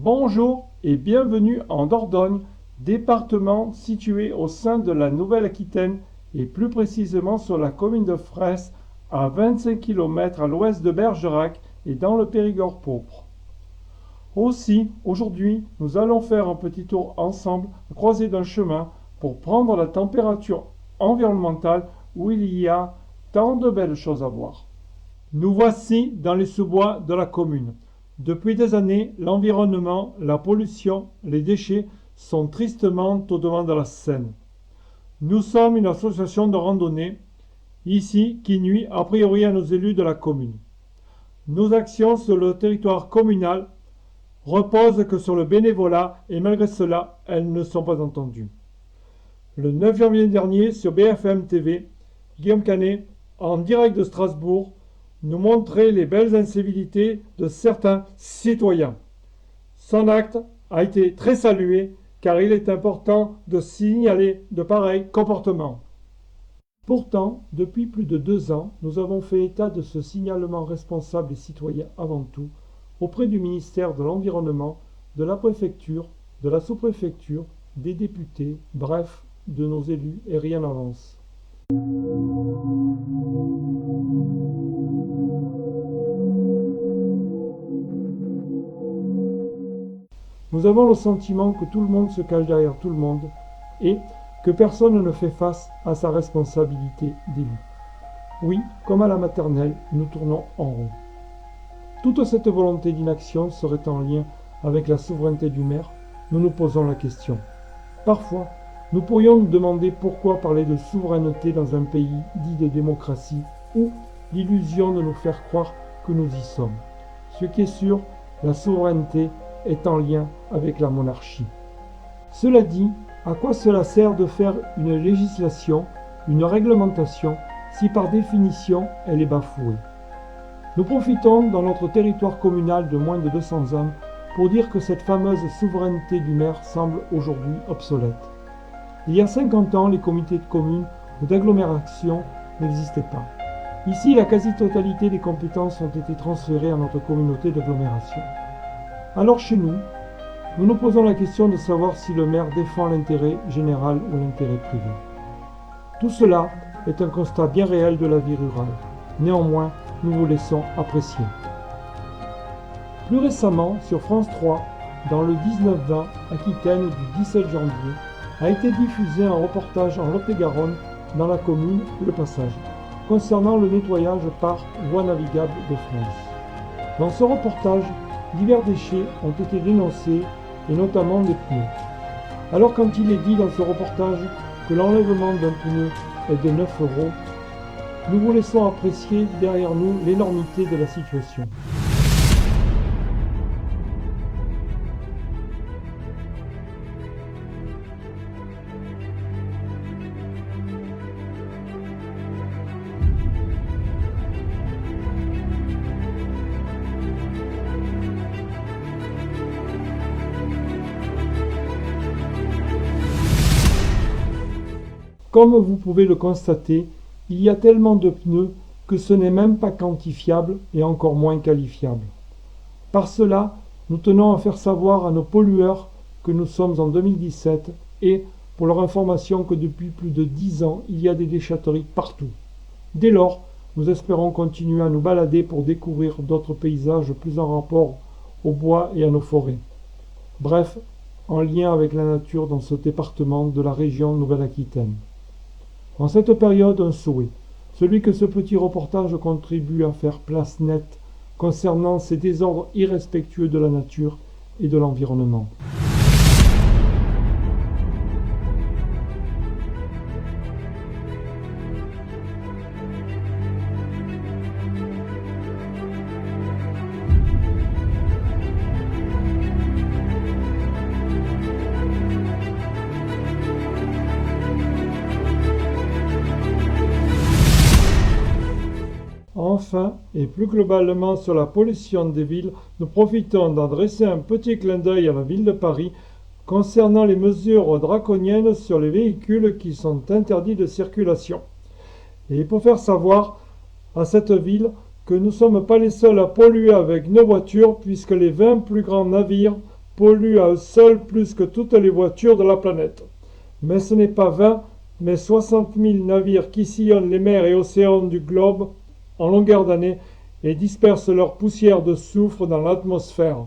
Bonjour et bienvenue en Dordogne, département situé au sein de la Nouvelle-Aquitaine et plus précisément sur la commune de Fraisse, à 25 km à l'ouest de Bergerac et dans le Périgord pourpre. Aussi, aujourd'hui, nous allons faire un petit tour ensemble à croisée d'un chemin pour prendre la température environnementale où il y a tant de belles choses à voir. Nous voici dans les sous-bois de la commune. Depuis des années, l'environnement, la pollution, les déchets sont tristement au devant de la scène. Nous sommes une association de randonnée, ici, qui nuit a priori à nos élus de la commune. Nos actions sur le territoire communal reposent que sur le bénévolat et malgré cela, elles ne sont pas entendues. Le 9 janvier dernier, sur BFM TV, Guillaume Canet, en direct de Strasbourg, nous montrer les belles incivilités de certains citoyens. Son acte a été très salué car il est important de signaler de pareils comportements. Pourtant, depuis plus de 2 ans, nous avons fait état de ce signalement responsable et citoyen avant tout auprès du ministère de l'Environnement, de la préfecture, de la sous-préfecture, des députés, bref, de nos élus et rien n'avance. Nous avons le sentiment que tout le monde se cache derrière tout le monde et que personne ne fait face à sa responsabilité d'élu. Oui, comme à la maternelle, nous tournons en rond. Toute cette volonté d'inaction serait en lien avec la souveraineté du maire. Nous nous posons la question. Parfois, nous pourrions nous demander pourquoi parler de souveraineté dans un pays dit de démocratie où l'illusion de nous faire croire que nous y sommes. Ce qui est sûr, la souveraineté est en lien avec la monarchie. Cela dit, à quoi cela sert de faire une législation, une réglementation, si par définition elle est bafouée? Nous profitons dans notre territoire communal de moins de 200 âmes pour dire que cette fameuse souveraineté du maire semble aujourd'hui obsolète. Il y a 50 ans, les comités de communes ou d'agglomération n'existaient pas. Ici, la quasi-totalité des compétences ont été transférées à notre communauté d'agglomération. Alors chez nous, nous nous posons la question de savoir si le maire défend l'intérêt général ou l'intérêt privé. Tout cela est un constat bien réel de la vie rurale. Néanmoins, nous vous laissons apprécier. Plus récemment, sur France 3, dans le 19-20 Aquitaine du 17 janvier, a été diffusé un reportage en Lot-et-Garonne dans la commune Le Passage, concernant le nettoyage par voie navigable de France. Dans ce reportage, divers déchets ont été dénoncés, et notamment des pneus. Alors quand il est dit dans ce reportage que l'enlèvement d'un pneu est de 9 €, nous vous laissons apprécier derrière nous l'énormité de la situation. Comme vous pouvez le constater, il y a tellement de pneus que ce n'est même pas quantifiable et encore moins qualifiable. Par cela, nous tenons à faire savoir à nos pollueurs que nous sommes en 2017 et, pour leur information, que depuis plus de 10 ans, il y a des déchetteries partout. Dès lors, nous espérons continuer à nous balader pour découvrir d'autres paysages plus en rapport au bois et à nos forêts. Bref, en lien avec la nature dans ce département de la région Nouvelle-Aquitaine. En cette période, un souhait, celui que ce petit reportage contribue à faire place nette concernant ces désordres irrespectueux de la nature et de l'environnement. Enfin, et plus globalement sur la pollution des villes, nous profitons d'adresser un petit clin d'œil à la ville de Paris concernant les mesures draconiennes sur les véhicules qui sont interdits de circulation. Et pour faire savoir à cette ville que nous ne sommes pas les seuls à polluer avec nos voitures puisque les 20 plus grands navires polluent à eux seuls plus que toutes les voitures de la planète. Mais ce n'est pas 20, mais 60 000 navires qui sillonnent les mers et océans du globe en longueur d'année et dispersent leur poussière de soufre dans l'atmosphère.